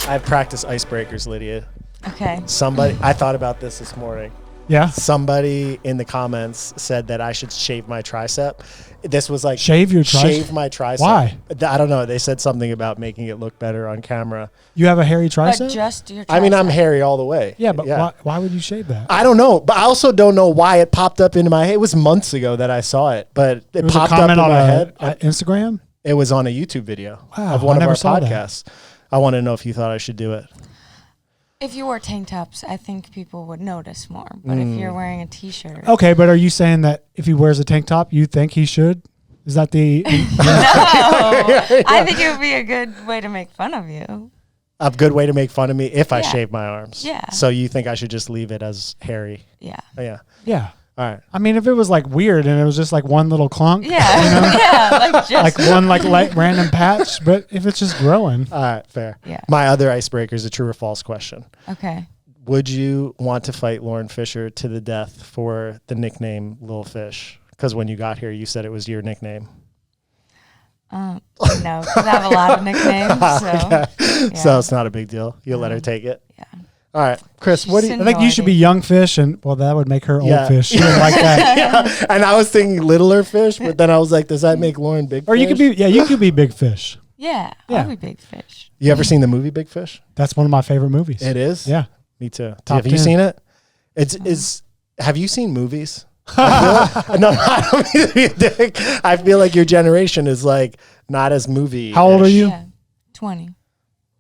I've practiced icebreakers, Lydia. Okay. I thought about this morning. Yeah. Somebody in the comments said that I should shave my tricep. This was like Shave your tricep? Shave my tricep. Why? I don't know. They said something about making it look better on camera. You have a hairy tricep? But just your tricep. I mean, I'm hairy all the way. Yeah, but why would you shave that? I don't know, but I also don't know why it popped up into my head. It was months ago that I saw it, but it was popped a up comment in on my head. Instagram? It was on a YouTube video Wow, of one I of never our saw that. podcasts. I want to know if you thought I should do it. If you wore tank tops, I think people would notice more. But if you're wearing a t-shirt. Okay, but are you saying that if he wears a tank top, you think he should? Is that the... No. I think it would be a good way to make fun of you. A good way to make fun of me if I Yeah. shave my arms. Yeah. So you think I should just leave it as hairy? Yeah. Yeah. Yeah. All right. I mean, if it was like weird and it was just like one little clunk, Yeah. you know, Yeah. Like just. like one like random patch, but if it's just growing, All right. Fair. Yeah. My other icebreaker is a true or false question. Okay. Would you want to fight Lauren Fisher to the death for the nickname Lil Fish? Because when you got here, you said it was your nickname. No, because I have a lot of nicknames. So, yeah. So it's not a big deal. You'll let her take it. Yeah. All right, Chris. What do you? I think you should be young fish, and well, that would make her Yeah. old fish. She would like that. Yeah. And I was thinking littler fish, but then I was like, does that make Lauren big? Or you fish? could be, you could be big fish. Yeah. Yeah. I'll be big fish. You ever seen the movie Big Fish? That's one of my favorite movies. It is. Yeah. Me too. Top Have you 10. seen it? Have you seen movies? I don't mean to be a dick. I feel like your generation is like not as movie. How old are you? Yeah. 20.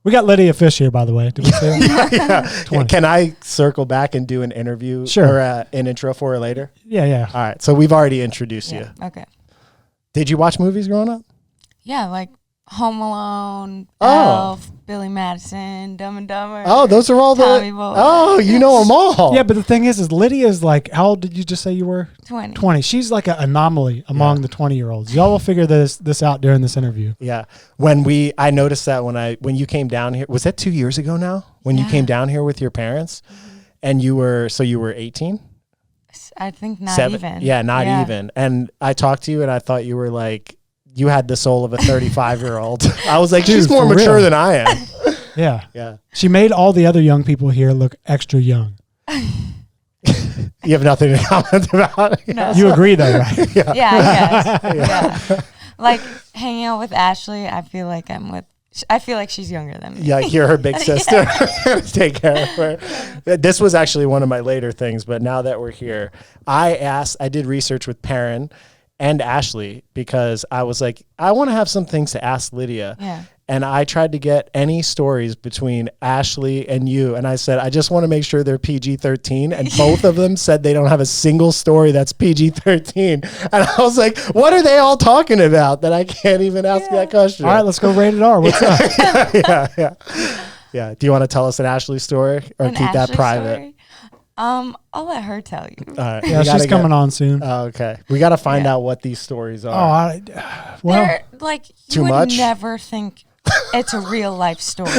We got Lydia Fish here, by the way. Did we say that? Yeah. 20. Can I circle back and do an interview Sure. or an intro for her later? Yeah, yeah. All right. So we've already introduced you. Yeah. Okay. Did you watch movies growing up? Yeah, like Home Alone, Oh. Elf, Billy Madison, Dumb and Dumber. Oh, those are all Tommy the. Boy. Oh, you know them all. Yeah, but the thing is Lydia's like, how old did you just say you were? 20. 20. She's like an anomaly among the 20-year-olds. Y'all will figure this out during this interview. Yeah. I noticed that when you came down here, was that 2 years ago now? When you Yeah. came down here with your parents, and you were 18? I think not even. Yeah, not even. And I talked to you, and I thought you were like, you had the soul of a 35-year-old. I was like, Dude, she's more for mature real. than I am. Yeah. Yeah. She made all the other young people here look extra young. You have nothing to comment about. No. You agree though, right? Yeah, yeah. Like hanging out with Ashley, I feel like she's younger than me. Yeah, like you're her big sister. Take care of her. This was actually one of my later things, but now that we're here, I did research with Perrin and Ashley because I was like, I want to have some things to ask Lydia. Yeah. And I tried to get any stories between Ashley and you. And I said, I just want to make sure they're PG-13. And both of them said they don't have a single story that's PG-13. And I was like, what are they all talking about that I can't even ask that question? All right, let's go rated R. What's up? Yeah. Do you want to tell us an Ashley story or An keep that Ashley private? story? I'll let her tell you. All right. Yeah, she's coming on soon. Oh, okay. We got to find out what these stories Oh, are. well, They're, like, you Too would much? never think it's a real life story.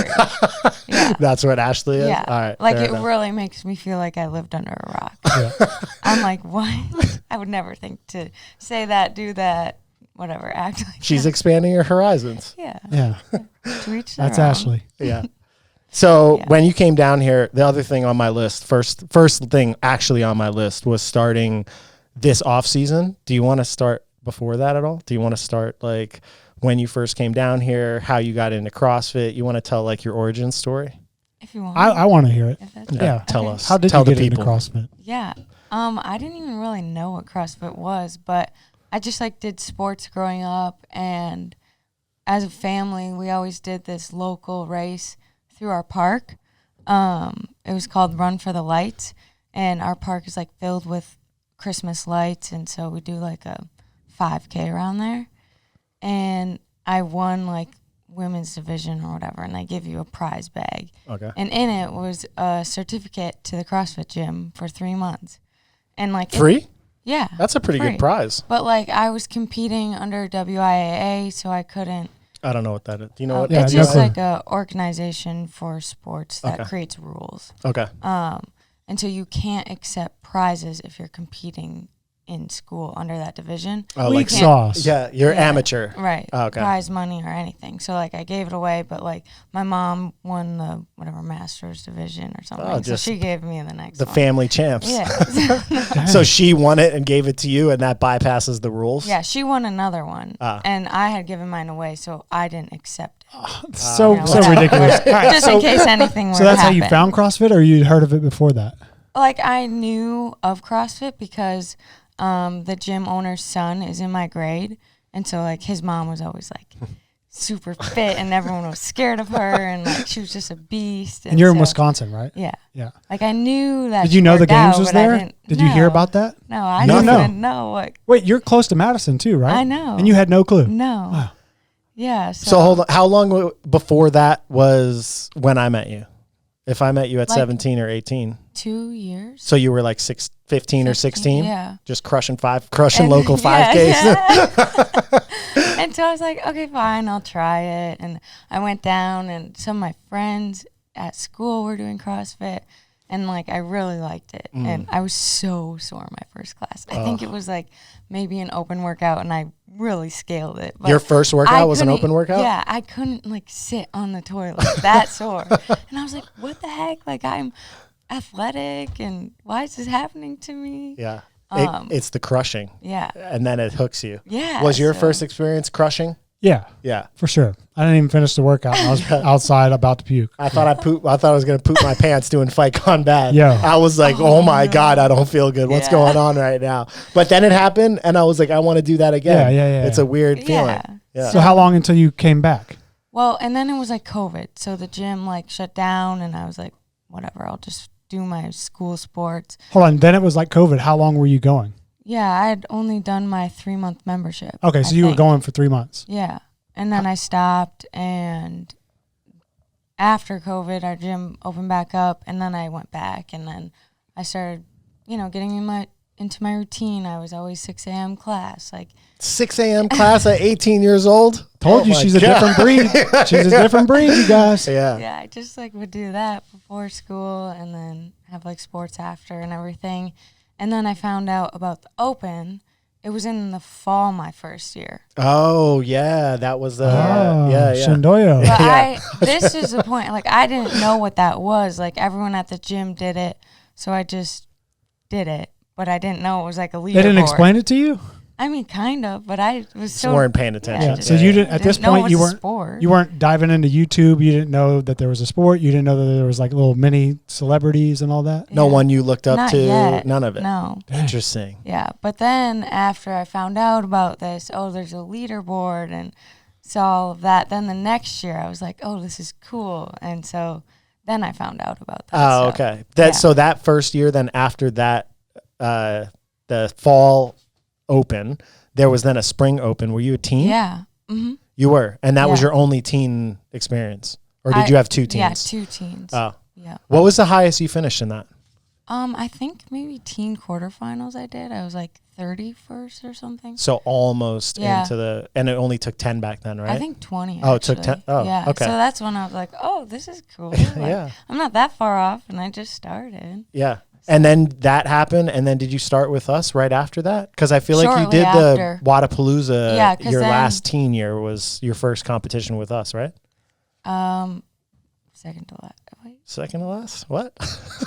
Yeah. That's what Ashley is? Yeah. All right. Like fair it enough. really makes me feel like I lived under a rock. I'm like, what? I would never think to say that, do that, whatever, act like She's that. expanding her horizons. Yeah. yeah. To each their That's own. Ashley. Yeah. So Yeah. when you came down here, the other thing on my list, first thing actually on my list was starting this off season. Do you want to start before that at all? Do you want to start like when you first came down here, how you got into CrossFit? You want to tell like your origin story? If you want. I want to hear it. If that's Yeah. Tell Okay. us. How did tell you the get into people. CrossFit? Yeah. I didn't even really know what CrossFit was, but I just like did sports growing up, and as a family, we always did this local race through our park. It was called Run for the Lights, and our park is like filled with Christmas lights, and so we do like a 5K around there. And I won like women's division or whatever, and they give you a prize bag. Okay. And in it was a certificate to the CrossFit gym for 3 months. And like Free? Yeah. That's a pretty free. good prize. But like I was competing under WIAA, so I couldn't. I don't know what that is. Do you know what? Yeah, it's no just clue. like a organization for sports that Okay. creates rules. Okay. And so you can't accept prizes if you're competing in school under that division. Oh, Weak like sauce. Yeah, you're amateur. Right. Oh, okay. Prize money or anything. So like I gave it away, but like my mom won the whatever masters division or something. Oh, So just she gave me the next The one. family champs. Yeah. So she won it and gave it to you, and that bypasses the rules. Yeah, she won another one. Ah. And I had given mine away, so I didn't accept it. So You know, so whatever. ridiculous. All right, Just in case anything were so that's to how you happen. found CrossFit, or you'd heard of it before that? Like I knew of CrossFit because the gym owner's son is in my grade, and so like his mom was always like super fit, and everyone was scared of her, and like she was just a beast. And you're in so- Wisconsin, right? Yeah, Yeah. like I knew that. Did she you know the worked games out, was but I there? didn't- Did you hear no. about that? No, I No, didn't no. know what. Wait, you're close to Madison too, right? I know. And you had no clue. No. Wow. Yeah. So hold on. How long before that was when I met you? If I met you at Like- 17 or 18. 2 years. So you were like 15 or 16? Yeah. Just crushing And- local 5Ks. yeah. And so I was like, okay, fine, I'll try it. And I went down, and some of my friends at school were doing CrossFit, and like I really liked it. And I was so sore my first class. I think it was like maybe an open workout, and I really scaled it. But Your first workout I was an couldn't- open workout? Yeah, I couldn't like sit on the toilet that sore. And I was like, what the heck? Like I'm athletic, and why is this happening to me? Yeah. Um, It's the crushing, Yeah. and then it hooks you. Yeah. Was your so- first experience crushing? Yeah, Yeah. for sure. I didn't even finish the workout. I was outside about to puke. I thought I was gonna poop my pants doing fight combat. Yeah. I was like, oh my God, I don't feel good. What's Yeah. going on right now? But then it happened, and I was like, I want to do that again. Yeah. It's a weird feeling. Yeah. Yeah. So how long until you came back? Well, and then it was like COVID. So the gym like shut down, and I was like, whatever, I'll just do my school sports. Hold on. Then it was like COVID. How long were you going? Yeah, I had only done my 3-month membership. Okay, so I you were think. going for 3 months. Yeah. And then I stopped, and after COVID, our gym opened back up, and then I went back, and then I started, getting into my routine. I was always 6 a.m. class. Like, 6 a.m. class at 18 years old. Told Oh you my she's a God. different breed. She's a different breed, you guys. Yeah. yeah, I just like would do that before school, and then have like sports after and everything. And then I found out about the Open. It was in the fall my first year. Oh yeah, that was the Oh, yeah. Shindoyo. But Yeah. this is the point. Like I didn't know what that was. Like everyone at the gym did it, so I just did it. But I didn't know it was like a leaderboard. They didn't explain it to you? I mean, kind of, but I was Just so weren't paying attention. Yeah. just- So you didn't I at this didn't know point it you was a weren't sport. you weren't diving into YouTube. You didn't know that there was a sport. You didn't know that there was like little mini celebrities and all that. No Yeah. one you looked up Not to. yet. None of it. No. Interesting. Yeah, but then after I found out about this, there's a leaderboard and saw all of that. Then the next year I was like, this is cool, and so then I found out about that. Oh, stuff. okay. Yeah. So that first year, then after that, the fall open, there was then a spring open. Were you a teen? Yeah. Mm-hmm. You were, and that was Yeah. your only teen experience, or did you have two Yeah, teens? 2 teens. Oh, Yeah. what was the highest you finished in that? I think maybe teen quarterfinals I did. I was like 31st or something. So almost Yeah. into the, and it only took 10 back then, right? I think 20. Oh, it took actually. 10 oh, yeah. okay. So that's when I was like, this is cool. Like, Yeah. I'm not that far off, and I just started. Yeah. And then that happened, and then did you start with us right after that? Because I feel like you Shortly did after. the Wadapalooza. Yeah, 'cause your then- last teen year was your first competition with us, right? Second to last. Wait. Second to last? What?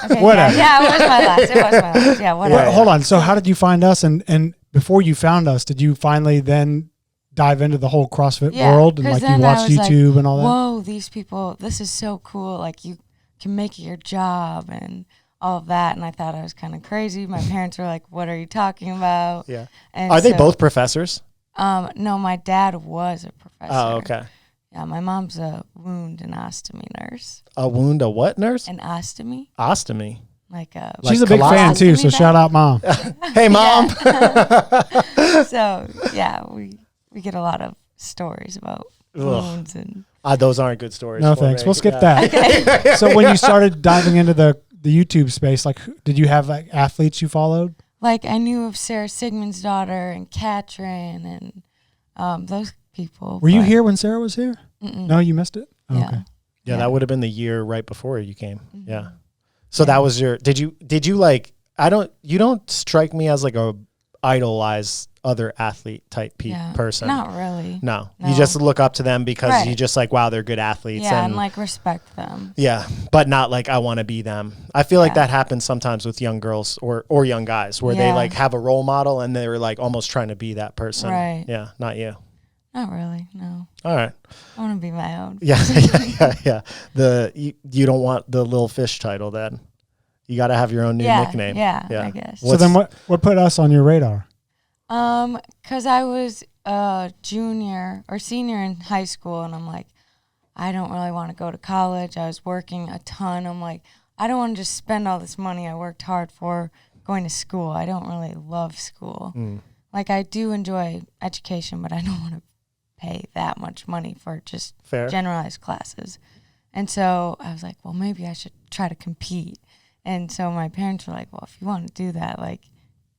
Okay, Whatever. Yeah, it was my last. It was my last. Yeah, whatever. Well, hold on. So how did you find us? And before you found us, did you finally then dive into the whole CrossFit Yeah, world and 'cause like you then I watched was like, YouTube and all that? Whoa, these people, this is so cool. Like you can make it your job and all of that. And I thought I was kind of crazy. My parents were like, what are you talking about? Yeah. And Are they so- both professors? No, my dad was a professor. Oh, okay. Yeah, my mom's a wound and ostomy nurse. A wound, a what nurse? An ostomy? Ostomy. Like a... She's like a big fan too, so colostomy shout out, Mom. Hey, Mom. So, yeah, we get a lot of stories about wounds and... Those aren't good stories. No for thanks. me. We'll skip Yeah. that. So when you started diving into the YouTube space, like did you have like athletes you followed? Like, I knew of Sarah Sigmund's daughter and Katrin and those people. Were you but- here when Sarah was here? Mm-mm. No, you missed it. Oh, Yeah. Okay. Yeah, that would have been the year right before you came. Mhm. Yeah. So Yeah. that was your, did you like, you don't strike me as like a idolize other athlete type person. Not really. No. You just look up to them because you just like, wow, they're good athletes. Yeah, and like respect them. Yeah, but not like I want to be them. I feel like that happens sometimes with young girls or young guys where they like have a role model and they're like almost trying to be that person. Right. Yeah, not you. Not really, no. All right. I want to be my own. Yeah. You don't want the little fish title then. You got to have your own new nickname. Yeah, I guess. So then what put us on your radar? Because I was a junior or senior in high school, and I'm like, I don't really want to go to college. I was working a ton. I'm like, I don't want to just spend all this money I worked hard for going to school. I don't really love school. Like, I do enjoy education, but I don't want to pay that much money for just generalized classes. And so I was like, well, maybe I should try to compete. And so my parents were like, well, if you want to do that, like,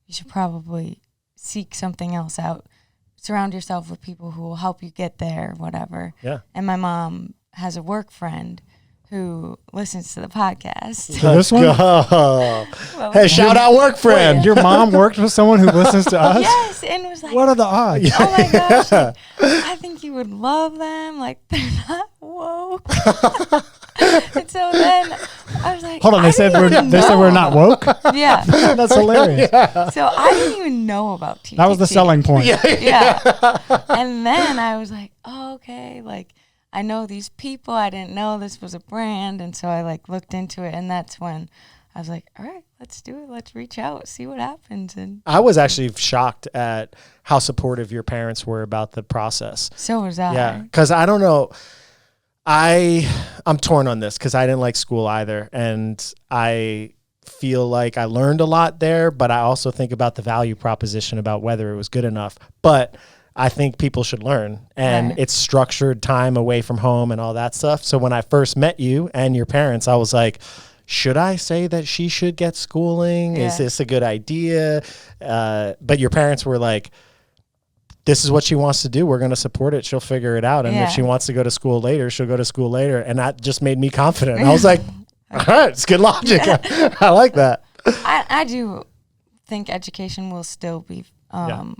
you should probably seek something else out. Surround yourself with people who will help you get there, whatever. Yeah. And my mom has a work friend who listens to the podcast. So this one? Well, hey, shout out work friend. Your mom worked with someone who listens to us? Yes, and was like, what are the odds? Oh my gosh, like, I think you would love them. Like, they're not woke. And so then I was like, hold on, they said we're not woke? Yeah. That's hilarious. Yeah. So I didn't even know about TTT. That was the selling point. Yeah. And then I was like, oh, okay, like, I know these people. I didn't know this was a brand. And so I like looked into it, and that's when I was like, all right, let's do it. Let's reach out, see what happens. And I was actually shocked at how supportive your parents were about the process. So was I. Yeah. Cause I don't know. I'm torn on this because I didn't like school either. And I feel like I learned a lot there, but I also think about the value proposition about whether it was good enough. But I think people should learn, and it's structured time away from home and all that stuff. So when I first met you and your parents, I was like, should I say that she should get schooling? Is this a good idea? But your parents were like, this is what she wants to do. We're going to support it. She'll figure it out. And if she wants to go to school later, she'll go to school later. And that just made me confident. I was like, all right, it's good logic. I like that. I do think education will still be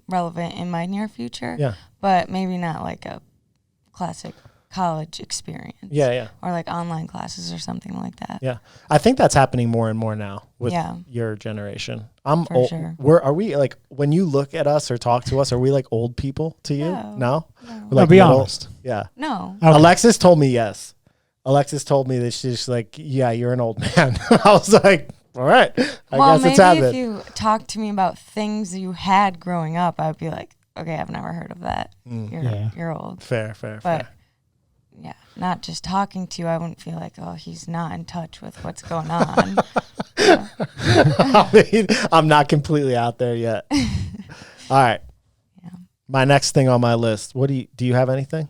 relevant in my near future. Yeah. But maybe not like a classic college experience. Yeah. Or like online classes or something like that. Yeah. I think that's happening more and more now with Yeah. your generation. I'm For old. sure. Are we like, when you look at us or talk to us, are we like old people to you? No? No. We're like be middle- honest. Yeah. No. Okay. Alexis told me yes. Alexis told me that she's like, yeah, you're an old man. I was like, all right, I Well, guess it's maybe happening. if you talk to me about things you had growing up, I would be like, okay, I've never heard of that. You're old. Fair. But yeah, not just talking to you, I wouldn't feel like, oh, he's not in touch with what's going on. I mean, I'm not completely out there yet. All right. Yeah. My next thing on my list. What do you have anything?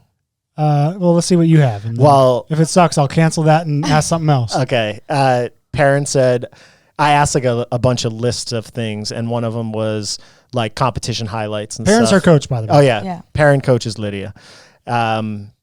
Well, let's see what you have. And Well, if it sucks, I'll cancel that and ask something else. okay. Parents said, I asked like a bunch of lists of things, and one of them was like competition highlights and Parents stuff. are coached, by the way. Oh yeah. Yeah. Parent coach is Lydia.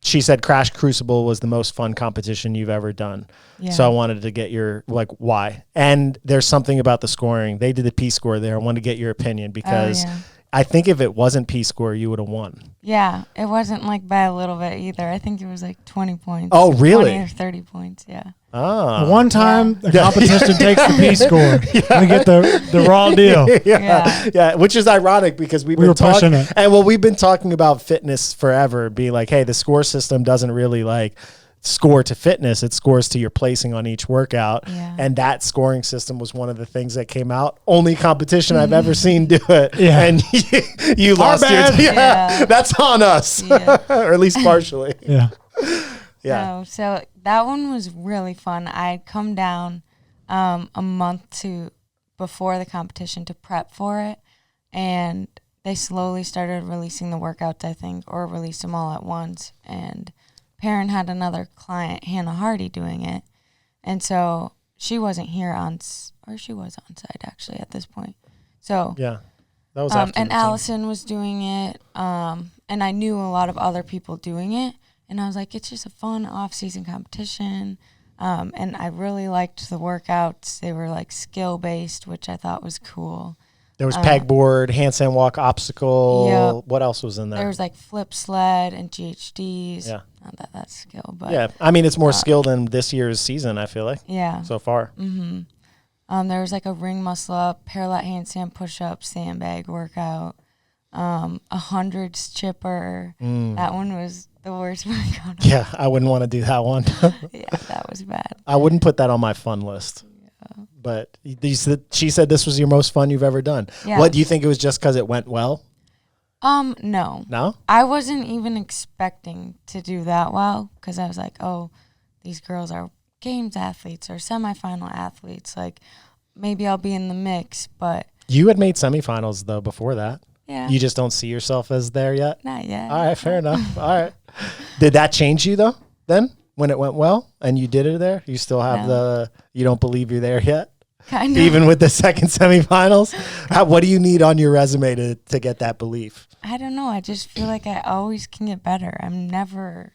She said Crash Crucible was the most fun competition you've ever done. Yeah. So I wanted to get your why. And there's something about the scoring. They did the P score there. I wanted to get your opinion because I think if it wasn't P score, you would have won. Yeah, it wasn't like by a little bit either. I think it was like 20 points. Oh, really? 20 or 30 points, yeah. Oh. One time, the competition takes the P score. We get the raw deal. Yeah, which is ironic because we were pushing it. And we've been talking about fitness forever, be like, hey, the score system doesn't really like score to fitness, it scores to your placing on each workout. Yeah. And that scoring system was one of the things that came out. Only competition I've ever seen do it. Yeah. And you lost bad. your that's on us. Yeah. Or at least partially. Yeah. Yeah. No, so that one was really fun. I'd come down a month before the competition to prep for it, and they slowly started releasing the workouts, I think, or released them all at once. And Perrin had another client, Hannah Hardy, doing it, and so she wasn't here she was on site actually at this point. So Yeah. That was after and the team. Allison was doing it, and I knew a lot of other people doing it. And I was like, it's just a fun off-season competition. And I really liked the workouts. They were like skill-based, which I thought was cool. There was pegboard, handstand walk, obstacle. Yep. What else was in there? There was like flip sled and GHDs. Yeah. Not that that's skill, but Yeah. I mean, it's more skill than this year's season, I feel like, yeah. so far. There was like a ring muscle up, parallel handstand push up, sandbag workout, 100s chipper. That one was the worst workout. Yeah, I wouldn't want to do that one. Yeah, that was bad. I wouldn't put that on my fun list. Yeah. But she said this was your most fun you've ever done. Yes. What, do you think it was just because it went well? No. No? I wasn't even expecting to do that well because I was like, oh, these girls are games athletes or semifinal athletes. Like, maybe I'll be in the mix, but. You had made semifinals, though, before that. Yeah. You just don't see yourself as there yet? Not yet. All right, fair enough. All right. Did that change you, though, then, when it went well and you did it there? You still have you don't believe you're there yet? Kind of. Even with the second semifinals? What do you need on your resume to get that belief? I don't know. I just feel like I always can get better. I'm never,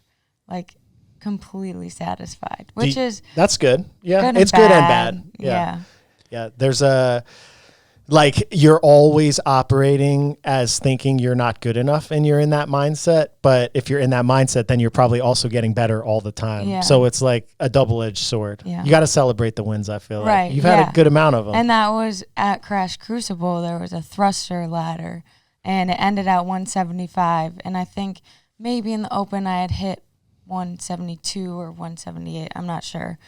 like, completely satisfied, which is that's good. Yeah, good it's good and bad. Yeah. Yeah. There's you're always operating as thinking you're not good enough and you're in that mindset. But if you're in that mindset, then you're probably also getting better all the time. Yeah. So it's like a double-edged sword. Yeah. You got to celebrate the wins, I feel Right, like. You've had a good amount of them. And that was at Crash Crucible. There was a thruster ladder, and it ended at 175. And I think maybe in the open I had hit 172 or 178. I'm not sure.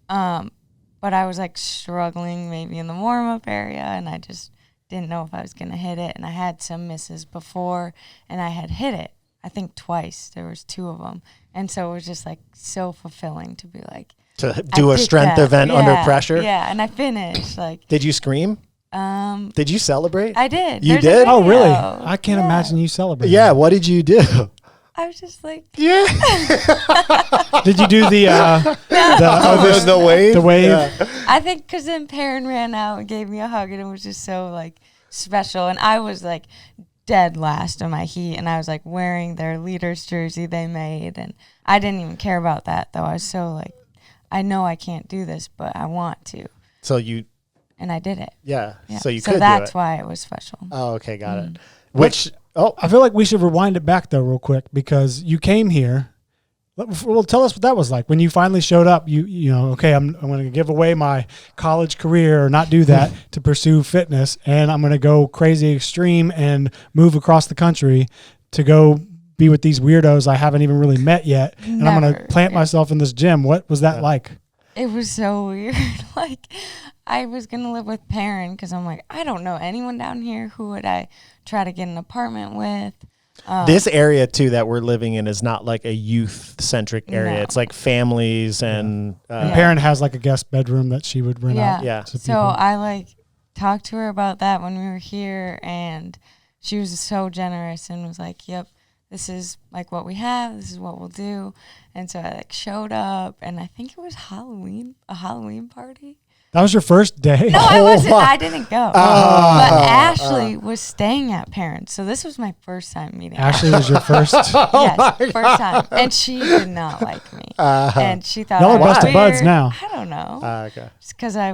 But I was like struggling maybe in the warm-up area, and I just didn't know if I was going to hit it. And I had some misses before, and I had hit it, I think twice. There was 2 of them. And so it was just like so fulfilling to be like. To do a strength event under pressure? Yeah, and I finished. Like. Did you scream? Did you celebrate? I did. You There's a did? Oh, really? video. I can't imagine you celebrating. Yeah, what did you do? I was just like. Yeah. Did you do the wave? The wave? Yeah. I think because then Perrin ran out and gave me a hug, and it was just so like special. And I was like dead last in my heat, and I was like wearing their leaders jersey they made, and I didn't even care about that though. I was so like, I know I can't do this, but I want to. So you. And I did it. Yeah. Yeah. So you so could that's do it. why it was special. Oh, okay, got it. Which I feel like we should rewind it back though real quick because you came here. Well, tell us what that was like when you finally showed up. You know, okay, I'm going to give away my college career or not do that to pursue fitness, and I'm going to go crazy extreme and move across the country to go be with these weirdos I haven't even really met yet, and I'm going to plant myself in this gym. What was that like? It was so weird. Like, I was going to live with Perrin because I'm like, I don't know anyone down here. Who would I try to get an apartment with? This area, too, that we're living in is not like a youth-centric area. No. It's like families and... And Perrin has like a guest bedroom that she would rent out. Yeah. To So people. I like talked to her about that when we were here, and she was so generous and was like, yep, this is like what we have. This is what we'll do. And so I like showed up, and I think it was a Halloween party. That was your first day? No, I wasn't. I didn't go. But Ashley was staying at Perrin, so this was my first time meeting her. Ashley was your first? Yes, first time. And she did not like me. And she thought Y'all I are was best of weird. buds now. I don't know. Okay. Just because I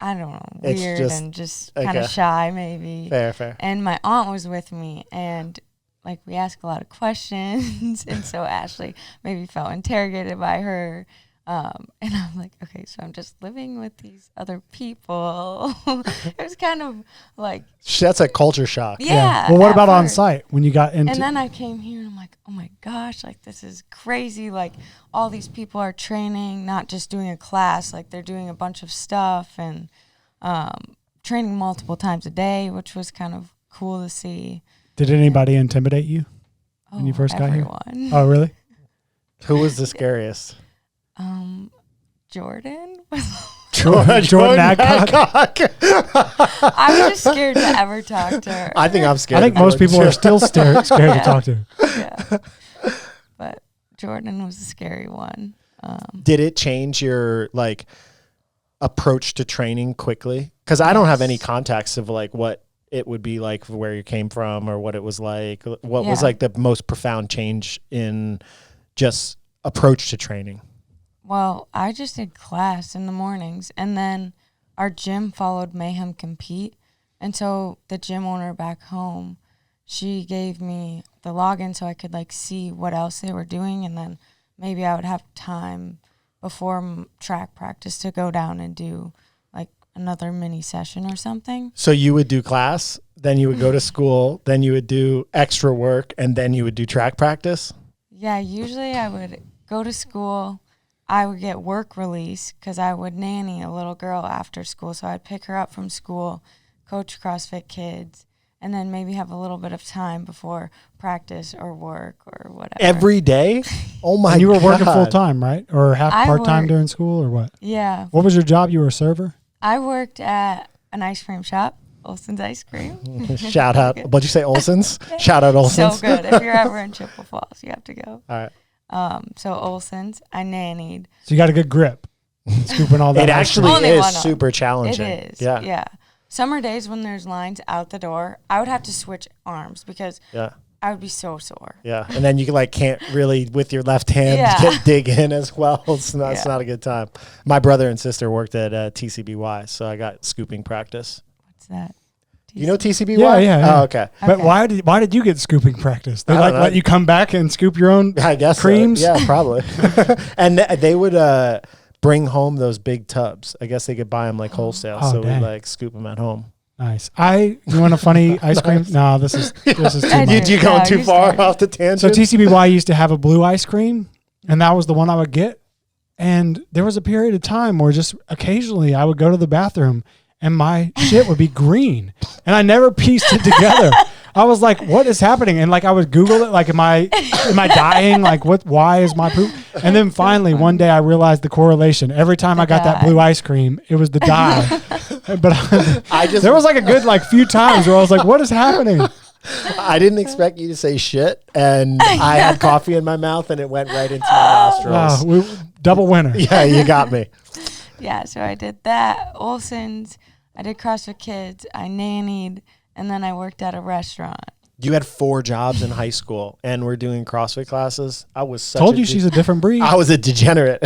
don't know, It's weird just- and just kind okay. of shy maybe. Fair. And my aunt was with me, and like we asked a lot of questions, and so Ashley maybe felt interrogated by her. And I'm like, okay, so I'm just living with these other people. It was kind of like, That's a culture shock. yeah. Well, what at about on first. site when you got into? And then I came here and I'm like, oh my gosh, like this is crazy. Like all these people are training, not just doing a class, like they're doing a bunch of stuff and training multiple times a day, which was kind of cool to see. Did anybody intimidate you? When you Oh, first got here? everyone. Oh, really? Who was the scariest? Jordan. Jordan Adcock? I was just scared to ever talk to her. I think I'm scared. I think of most Jordan, people too. are still scared to talk to. Yeah. But Jordan was the scary one. Did it change your like approach to training quickly? Because I don't have any context of like what it would be like where you came from or what it was like. What was Yeah. like the most profound change in just approach to training? Well, I just did class in the mornings, and then our gym followed Mayhem Compete, And so the gym owner back home, she gave me the login so I could like see what else they were doing, and then maybe I would have time before track practice to go down and do like another mini session or something. So you would do class, then you would go to school, then you would do extra work, and then you would do track practice? Yeah, usually I would go to school. I would get work release because I would nanny a little girl after school. So I'd pick her up from school, coach CrossFit kids, and then maybe have a little bit of time before practice or work or whatever. Every day? Oh my God. And you were working full time, right? Or half part time during school or what? Yeah. What was your job? You were a server? I worked at an ice cream shop, Olson's Ice Cream. Shout out. What'd you say, Olson's? Shout out Olson's. So good. If you're ever in Chippewa Falls, you have to go. All right. So Olson's, I nannied. So you got a good grip, scooping all that. It actually Only is one super challenging. It is. Yeah. Yeah. Summer days when there's lines out the door, I would have to switch arms because I would be so sore. Yeah. And then you like can't really with your left hand dig in as well. It's not a good time. My brother and sister worked at TCBY, so I got scooping practice. What's that? You know TCBY? Yeah. Oh, okay. But why did you get scooping practice? They I don't know. let you come back and scoop your own I guess creams? So. Yeah, probably. And they would bring home those big tubs. I guess they could buy them like wholesale. Oh, so dang. we like scoop them at home. Nice. You want a funny ice cream? No, this is too much. You going too far off the tangent? So TCBY used to have a blue ice cream, and that was the one I would get. And there was a period of time where just occasionally I would go to the bathroom and my shit would be green, and I never pieced it together. I was like, what is happening? And like I would Google it, like, am I dying? Like why is my poop? And then finally one day I realized the correlation. Every time I got that blue ice cream, it was the dye. But there was like a good like few times where I was like, what is happening? I didn't expect you to say shit, and I had coffee in my mouth and it went right into my nostrils. Double winner. Yeah, you got me. Yeah, so I did that. Olson's, I did CrossFit Kids, I nannied, and then I worked at a restaurant. You had 4 jobs in high school, and we're doing CrossFit classes. I was such Told you she's a different breed. I was a degenerate.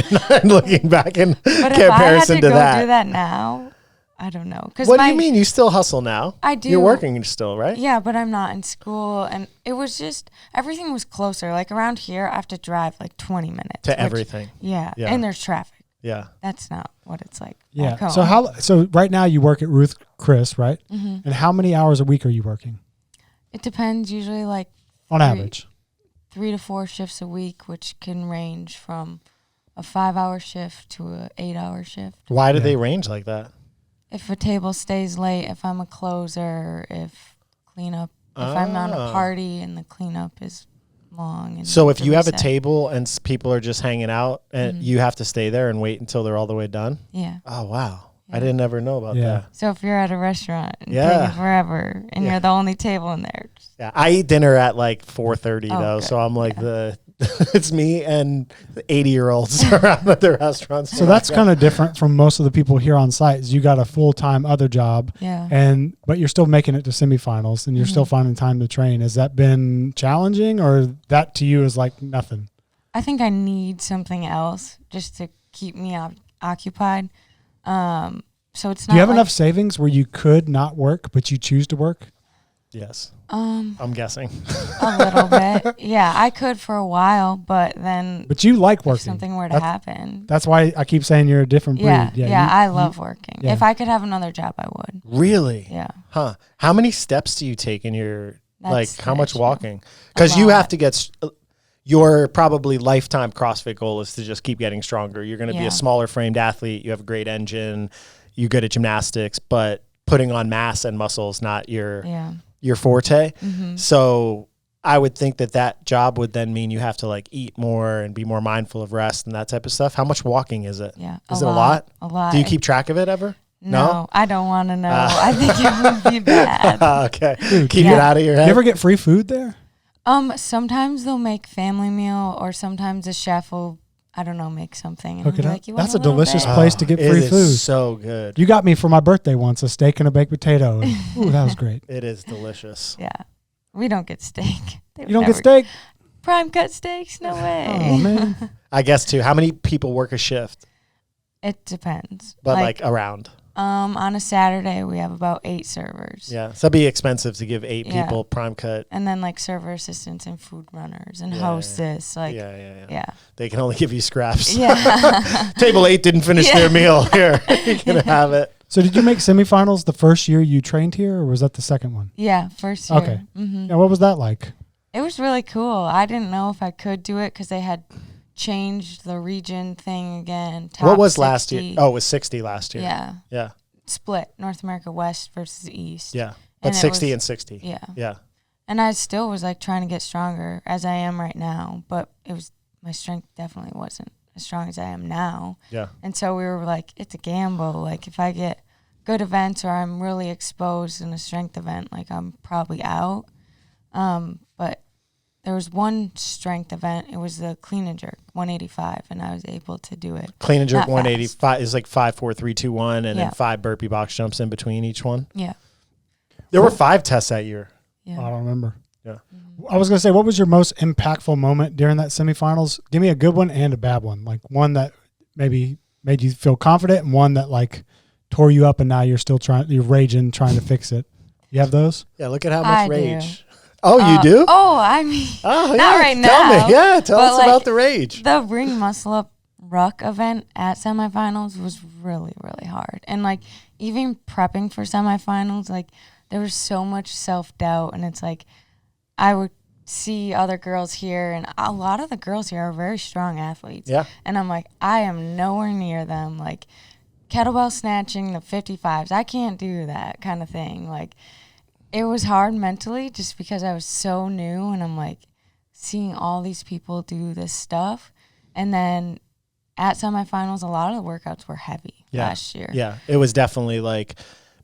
Looking back in But comparison if I had to to go that. do that now, I don't know. What do you mean? You still hustle now? I do. You're working still, right? Yeah, but I'm not in school, and it was just everything was closer. Like around here, I have to drive like 20 minutes To everything. Yeah, and there's traffic. Yeah. That's not what it's like. Yeah. Back home. So right now you work at Ruth Chris, right? Mm-hmm. And how many hours a week are you working? It depends. Usually, like on average, 3 to 4 shifts a week, which can range from a 5-hour shift to a 8-hour shift. Why do they range like that? If a table stays late, if I'm a closer, if cleanup, if I'm on a party and the cleanup is long. And So if you have a reset. table and people are just hanging out, and you have to stay there and wait until they're all the way done? Yeah. Oh, wow. I Yeah. didn't ever know about that. So if you're at a restaurant and Yeah. taking forever and you're the only table in there. Yeah, I eat dinner at like 4:30 Oh, though, good. so I'm like it's me and the 80-year-olds around at the restaurants. so that's kind of different from most of the people here on site. Is you got a full-time other job, Yeah. but you're still making it to semifinals, and you're still finding time to train. Has that been challenging, or that to you is like nothing? I think I need something else just to keep me occupied. So it's not. Do you have like, enough savings where you could not work, but you choose to work? Yes. I'm guessing. A little bit. Yeah, I could for a while, but then But you like if working. something were to happen. That's why I keep saying you're a different breed. Yeah, I love working. yeah. If I could have another job, I would. Really? Yeah. Huh. How many steps do you take in your That's how the much issue. walking? Because you lot. have to get your probably lifetime CrossFit goal is to just keep getting stronger. You're going to be Yeah. a smaller framed athlete. You have a great engine. You're good at gymnastics, but putting on mass and muscle is not your forte. Mm-hmm. So I would think that job would then mean you have to like eat more and be more mindful of rest and that type of stuff. How much walking is it? Yeah. Is it a lot? A lot. Do you keep track of it ever? No, I don't want to know. I think it would be bad. Okay. Keep it out of your head. You ever get free food there? Sometimes they'll make family meal, or sometimes a chef will, I don't know, make something. And Hook I'll it be up. like, you want That's a little delicious bit? place to get It free is food. so good. You got me for my birthday once a steak and a baked potato. And, ooh, that was great. It is delicious. Yeah. We don't get steak. They You would don't get never- steak? Prime cut steaks? No way. Oh, man. I guess too. How many people work a shift? It depends. But like around. On a Saturday, we have about 8 servers. Yeah, so it'd be expensive to give 8 Yeah. people prime cut. And then like server assistants and food runners and hostess. Like, yeah. They can only give you scraps. Yeah. Table 8 didn't finish their meal. Here, you can have it. So did you make semifinals the first year you trained here, or was that the second one? Yeah, first year. Okay. Mm-hmm. Yeah, what was that like? It was really cool. I didn't know if I could do it because they had changed the region thing again. What was 60. last year? Oh, it was 60 last year. Yeah. Yeah. Split North America West versus East. Yeah. But And it 60 was- and 60. Yeah. Yeah. And I still was like trying to get stronger as I am right now, but my strength definitely wasn't as strong as I am now. Yeah. And so we were like, it's a gamble. Like if I get good events or I'm really exposed in a strength event, like I'm probably out. But there was one strength event. It was the clean and jerk, 185, and I was able to do it. Clean and jerk Not 185 is like 5, 4, 3, 2, 1, and Yeah. then 5 burpee box jumps in between each one. Yeah. There were 5 tests that year. Yeah. I don't remember. Yeah. I was going to say, what was your most impactful moment during that semifinals? Give me a good one and a bad one. Like one that maybe made you feel confident and one that like tore you up and now you're still you're raging, trying to fix it. You have those? Yeah, look at how much I rage. Oh, you do? Oh, I mean, Oh, not yeah. right Tell now. me. Yeah, tell But, us like, about the rage. the ring muscle up ruck event at semifinals was really, really hard. And like even prepping for semifinals, like there was so much self-doubt, and it's like I would see other girls here, and a lot of the girls here are very strong athletes. Yeah. And I'm like, I am nowhere near them. Like kettlebell snatching the 55s, I can't do that kind of thing. Like it was hard mentally just because I was so new, and I'm like seeing all these people do this stuff. And then at semifinals, a lot of the workouts were heavy last year. Yeah, it was definitely like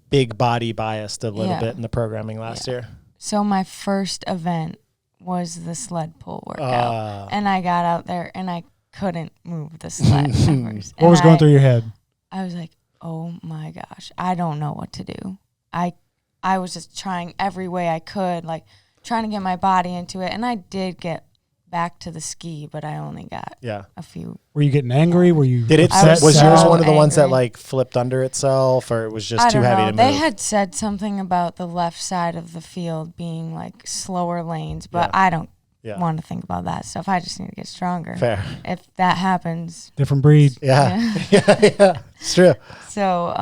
big body biased a little Yeah. bit in the programming last year. So my first event was the sled pull workout. And I got out there and I couldn't move the sled at first. What was going through your head? I was like, oh my gosh, I don't know what to do. I was just trying every way I could, like trying to get my body into it. And I did get back to the ski, but I only got a few. Were you getting angry? Were you Did it? upset? Was so yours one of the ones that angry. like flipped under itself, or it was just I too don't heavy know. to move? They had said something about the left side of the field being like slower lanes, but I don't want to think about that stuff. I just need to get stronger. Fair. If that happens. Different breed. Yeah. Yeah. It's true. So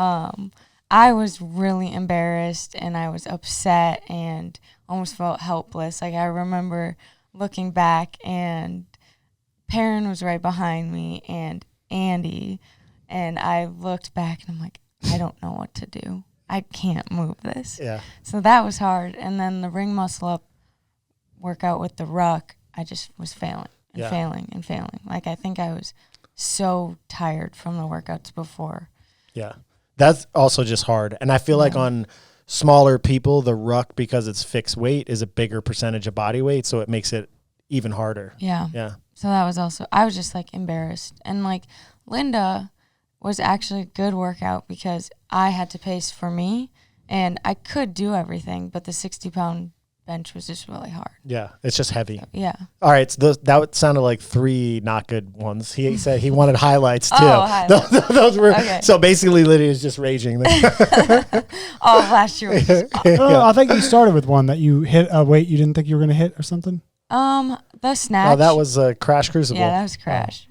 I was really embarrassed and I was upset and almost felt helpless. Like I remember looking back and Perrin was right behind me and Andy, and I looked back and I'm like, I don't know what to do. I can't move this. Yeah. So that was hard. And then the ring muscle up workout with the ruck, I just was failing and failing and failing. Like I think I was so tired from the workouts before. Yeah. That's also just hard. And I feel like on smaller people, the ruck, because it's fixed weight, is a bigger percentage of body weight. So it makes it even harder. Yeah. Yeah. So that was also, I was just like embarrassed. And like Linda was actually a good workout because I had to pace for me and I could do everything, but the 60-pound bench was just really hard. Yeah. It's just heavy. So, yeah. All right. So that sounded like 3 not good ones. He said he wanted highlights too. Oh, highlights. Those were, Okay. so basically Lydia's just raging. Oh, last year was No, I think you started with one that you hit a weight you didn't think you were going to hit or something. the snatch. Oh, that was a Crash Crucible. Yeah, that was Crash.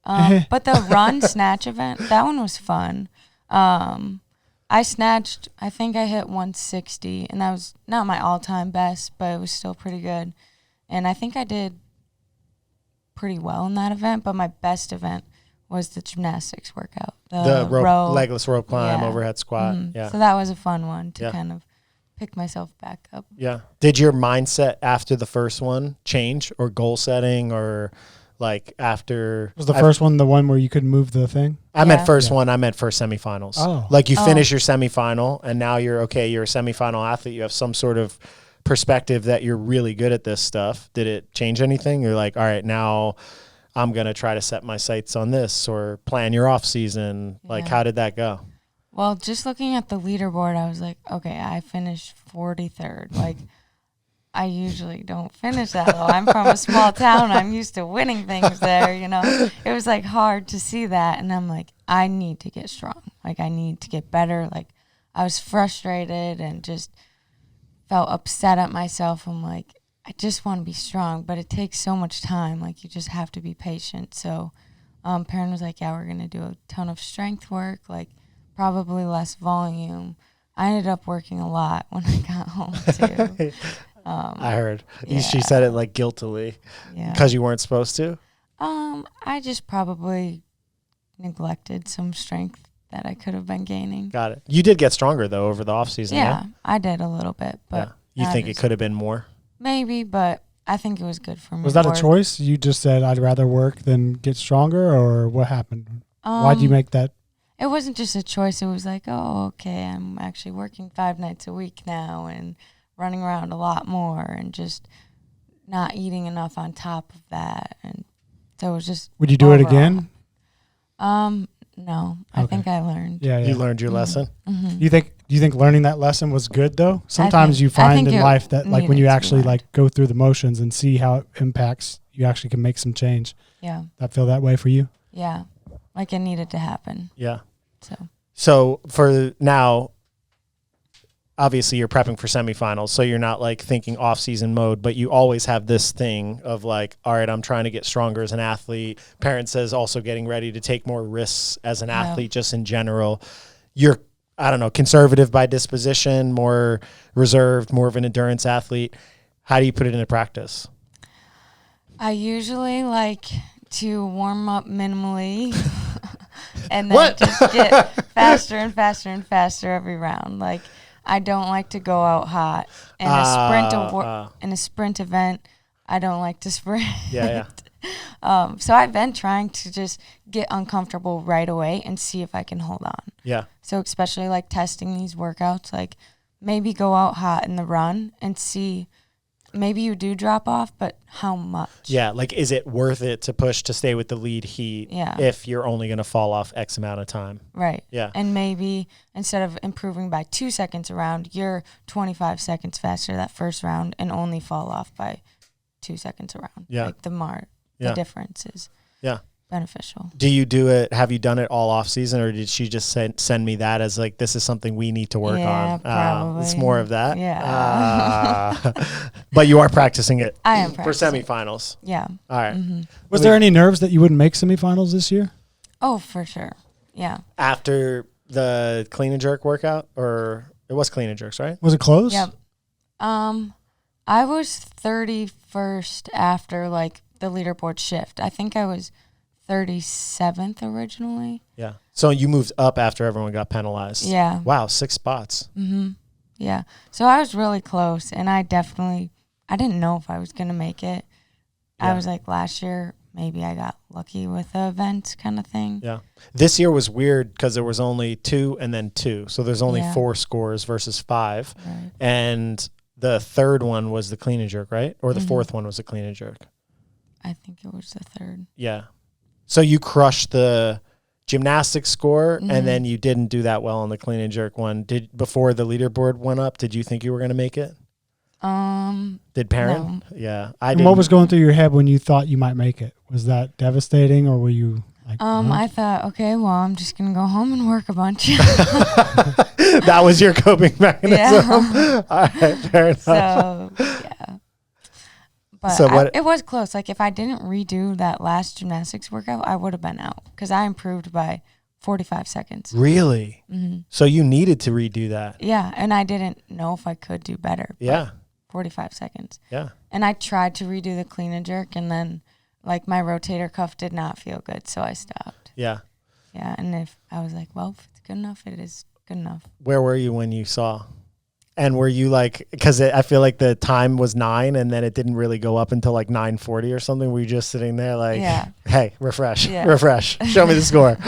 But the run snatch event, that one was fun. I snatched, I think I hit 160, and that was not my all-time best, but it was still pretty good. And I think I did pretty well in that event, but my best event was the gymnastics workout. The row. legless rope climb, Yeah. overhead squat. Mhm. Yeah. So that was a fun one to Yeah. kind of pick myself back up. Yeah. Did your mindset after the first one change, or goal setting, or like after? Was the first one the one where you couldn't move the thing? I meant Yeah. first one. I meant first semifinals. Oh. Like you finish your semifinal and now you're okay. You're a semifinal athlete. You have some sort of perspective that you're really good at this stuff. Did it change anything? You're like, all right, now I'm going to try to set my sights on this, or plan your off season. Like, Yeah. how did that go? Well, just looking at the leaderboard, I was like, okay, I finished 43rd. Like, I usually don't finish that low. I'm from a small town. I'm used to winning things there, you know. It was, like, hard to see that. And I'm like, I need to get strong. Like, I need to get better. Like, I was frustrated and just felt upset at myself. I'm like, I just want to be strong, but it takes so much time. Like, you just have to be patient. So parent was like, yeah, we're going to do a ton of strength work, like probably less volume. I ended up working a lot when I got home, too. I heard. Yeah. She said it like guiltily because you weren't supposed to. I just probably neglected some strength that I could have been gaining. Got it. You did get stronger, though, over the off season. Yeah, I did a little bit, but You think it could have been more? Maybe, but I think it was good for me. Was that a choice? You just said, I'd rather work than get stronger, or what happened? Why'd you make that? It wasn't just a choice. It was like, oh, okay, I'm actually working 5 nights a week now and running around a lot more and just not eating enough on top of that. And so it was just Would you do it again? No. I think I learned. Yeah. You learned your lesson? Mm-hmm. Do you think learning that lesson was good, though? Sometimes you find in life that, like, when you actually like go through the motions and see how it impacts, you actually can make some change. Yeah. That feel that way for you? Yeah. Like, it needed to happen. Yeah. So for now, obviously you're prepping for semifinals, so you're not like thinking off-season mode, but you always have this thing of like, all right, I'm trying to get stronger as an athlete. Parent says also getting ready to take more risks as an athlete just in general. You're, I don't know, conservative by disposition, more reserved, more of an endurance athlete. How do you put it into practice? I usually like to warm up minimally and then just get faster and faster and faster every round. Like, I don't like to go out hot. In a sprint event, I don't like to sprint. Yeah. So I've been trying to just get uncomfortable right away and see if I can hold on. Yeah. So especially like testing these workouts, like maybe go out hot in the run and see. Maybe you do drop off, but how much? Yeah, like, is it worth it to push to stay with the lead heat if you're only going to fall off X amount of time? Right. Yeah. And maybe instead of improving by 2 seconds a round, you're 25 seconds faster that first round and only fall off by 2 seconds a round. Yeah. Like the difference is beneficial. Do you do it? Have you done it all off season, or did she just send me that as like, this is something we need to work on? Probably. It's more of that. Yeah. But you are practicing it. I am practicing for semifinals. Yeah. All right. Mm-hmm. Was there any nerves that you wouldn't make semifinals this year? Oh, for sure. Yeah. After the clean and jerk workout, or it was clean and jerks, right? Was it close? Yep. I was 31st after like the leaderboard shift. I think I was 37th originally. Yeah. So you moved up after everyone got penalized. Yeah. Wow, 6 spots. Mm-hmm. Yeah. So I was really close, and I didn't know if I was going to make it. Yeah. I was like, last year, maybe I got lucky with the event kind of thing. Yeah. This year was weird because there was only 2 and then 2. So there's only 4 scores versus 5. Right. And the third one was the clean and jerk, right? Or the fourth one was the clean and jerk? I think it was the third. Yeah. So you crushed the gymnastics score, and then you didn't do that well on the clean and jerk one. Before the leaderboard went up, did you think you were going to make it? Did Perrin? No. Yeah. And what was going through your head when you thought you might make it? Was that devastating, or were you like, I thought, okay, well, I'm just going to go home and work a bunch. That was your coping mechanism? Yeah. All right, fair enough. So, yeah. But it was close. Like, if I didn't redo that last gymnastics workout, I would have been out because I improved by 45 seconds. Really? Mm-hmm. So you needed to redo that? Yeah, and I didn't know if I could do better. Yeah. 45 seconds. Yeah. And I tried to redo the clean and jerk, and then, like, my rotator cuff did not feel good, so I stopped. Yeah. Yeah, and if I was like, well, if it's good enough, it is good enough. Where were you when you saw? And were you like, because I feel like the time was 9 and then it didn't really go up until like 9:40 or something. Were you just sitting there like, hey, refresh, show me the score?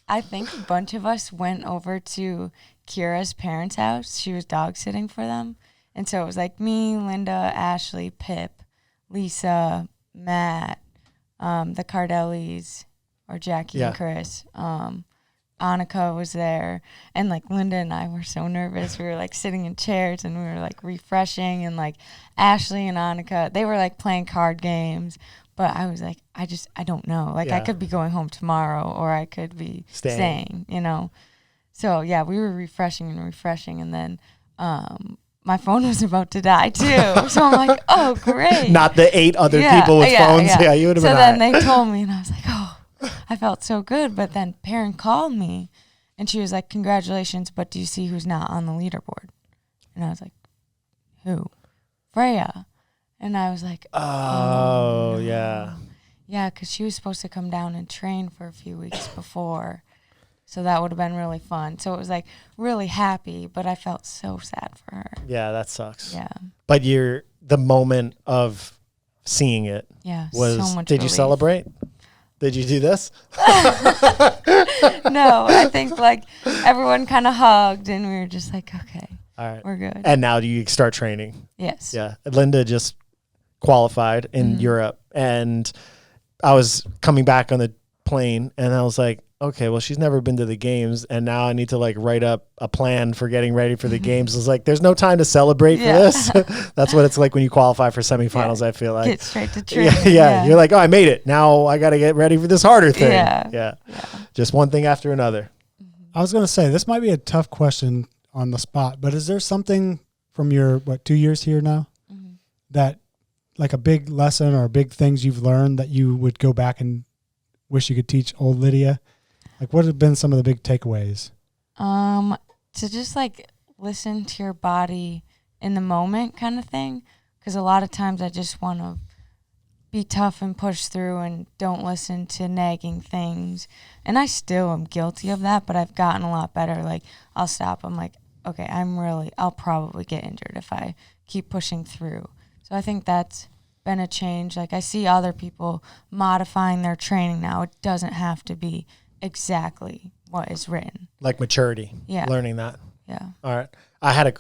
I think a bunch of us went over to Kira's parents' house. She was dog sitting for them. And so it was like me, Linda, Ashley, Pip, Lisa, Matt, the Cardellis, or Jackie and Chris. Annika was there, and like Linda and I were so nervous. We were like sitting in chairs and we were like refreshing, and like Ashley and Annika, they were like playing card games, but I was like, I don't know. Like I could be going home tomorrow or I could be staying, you know? So yeah, we were refreshing, and then my phone was about to die too. So I'm like, oh great. Not the 8 other people with phones. Yeah, you would have been. So then they told me, and I was like, oh, I felt so good. But then Perrin called me, and she was like, congratulations, but do you see who's not on the leaderboard? And I was like, who? Freya. And I was like, oh no. yeah. Yeah, because she was supposed to come down and train for a few weeks before. So that would have been really fun. So it was like really happy, but I felt so sad for her. Yeah, that sucks. Yeah. But the moment of seeing it was, so much did you relief. celebrate? Did you do this? No, I think like everyone kind of hugged and we were just like, okay, all right, we're good. And now do you start training? Yes. Yeah. Linda just qualified in Europe, and I was coming back on the plane and I was like, okay, well, she's never been to the games, and now I need to like write up a plan for getting ready for the games. It's like, there's no time to celebrate for this. That's what it's like when you qualify for semifinals. I feel like get straight to training. Yeah. You're like, oh, I made it. Now I got to get ready for this harder thing. Yeah. Just one thing after another. I was going to say, this might be a tough question on the spot, but is there something from your, 2 years here now that like a big lesson or big things you've learned that you would go back and wish you could teach old Lydia? Like, what have been some of the big takeaways? To just like listen to your body in the moment kind of thing. Because a lot of times I just want to be tough and push through and don't listen to nagging things. And I still am guilty of that, but I've gotten a lot better. Like, I'll stop. I'm like, okay, I'll probably get injured if I keep pushing through. So I think that's been a change. Like, I see other people modifying their training now. It doesn't have to be exactly what is written. Like maturity. Yeah. Learning that. Yeah. All right. I had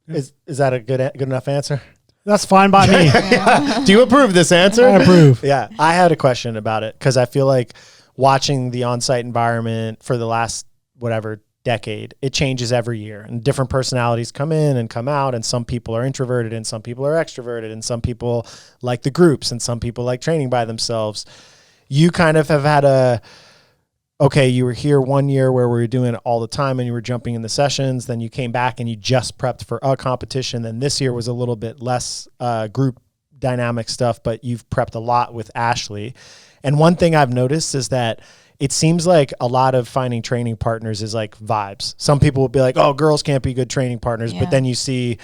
is that a good enough answer? That's fine by me. Do you approve this answer? I approve. Yeah. I had a question about it because I feel like watching the on-site environment for the last decade, it changes every year, and different personalities come in and come out, and some people are introverted and some people are extroverted, and some people like the groups and some people like training by themselves. You kind of have had you were here 1 year where we were doing it all the time and you were jumping in the sessions. Then you came back and you just prepped for a competition. Then this year was a little bit less group dynamic stuff, but you've prepped a lot with Ashley. And one thing I've noticed is that it seems like a lot of finding training partners is like vibes. Some people will be like, oh, girls can't be good training partners. But then you see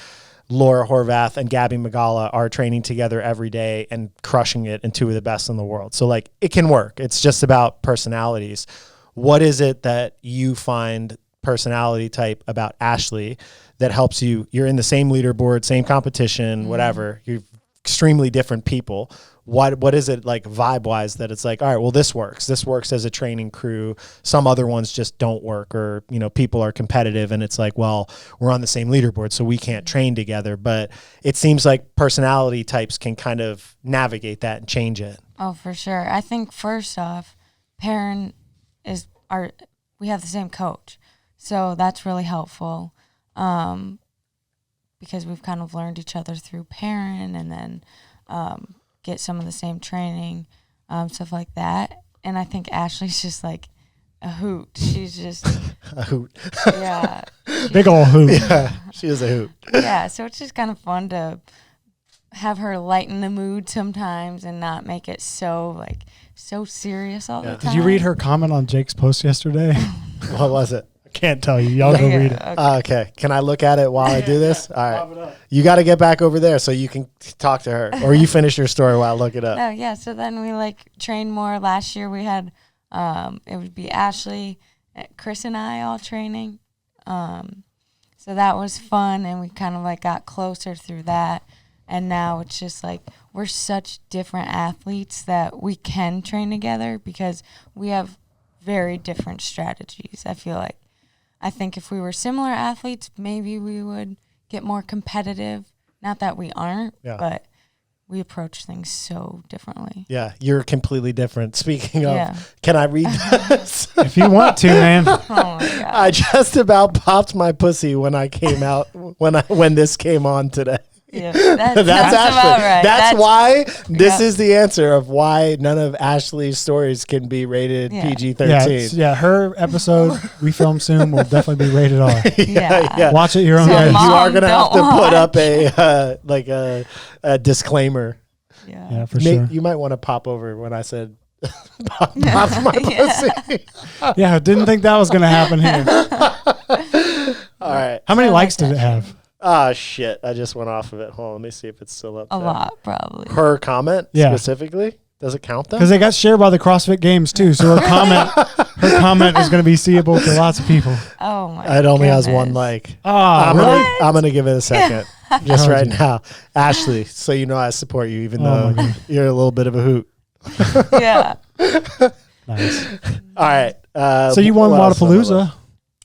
Laura Horvath and Gabby Magala are training together every day and crushing it, and 2 of the best in the world. So like, it can work. It's just about personalities. What is it that you find personality type about Ashley that helps you? You're in the same leaderboard, same competition, whatever. You're extremely different people. What is it like vibe wise that it's like, all right, well, this works as a training crew. Some other ones just don't work, or, people are competitive and it's like, well, we're on the same leaderboard, so we can't train together. But it seems like personality types can kind of navigate that and change it. Oh, for sure. I think first off, Perrin we have the same coach. So that's really helpful. Because we've kind of learned each other through Perrin, and then, get some of the same training, stuff like that. And I think Ashley's just like a hoot. She's just a hoot. Yeah. Big old hoot. Yeah, she is a hoot. Yeah, so it's just kind of fun to have her lighten the mood sometimes and not make it so serious all the time. Did you read her comment on Jake's post yesterday? What was it? Can't tell you. Y'all go read it. Okay. Can I look at it while I do this? All right. You got to get back over there so you can talk to her, or you finish your story while I look it up. Oh yeah. So then we trained more. Last year we had it would be Ashley, Chris, and I all training. So that was fun, and we kind of got closer through that. And now it's just we're such different athletes that we can train together because we have very different strategies. I think if we were similar athletes, maybe we would get more competitive. Not that we aren't, but we approach things so differently. Yeah, you're completely different. Speaking of, can I read this? If you want to, man. Oh my God. I just about popped my pussy when I came out, when this came on today. Yeah, that sounds Ashley. about right. That's why this Yep. is the answer of why none of Ashley's stories can be rated Yeah. PG-13. Yeah, her episode we film soon will definitely be rated R. Yeah. Watch it your own So way. You Mom, are gonna have to don't put up watch. a disclaimer. Yeah, for sure. You might want to pop over when I said pop my pussy. Yeah, didn't think that was going to happen here. All right. How many I likes like did it that have? Ah, shit. I just went off of it. Hold on. Let me see if it's still up A there. lot, probably. Her comment Yeah. specifically? Does it count though? Because they got shared by the CrossFit Games too. So her comment is going to be seeable to lots of people. Oh my! It only has goodness. one like. Ah, I'm gonna give it a second, just Oh, right geez. now, Ashley. So you know I support you, even Oh, my though God. you're a little bit of a hoot. Yeah, Nice. All right. So you won what else on my list? Wadapalooza.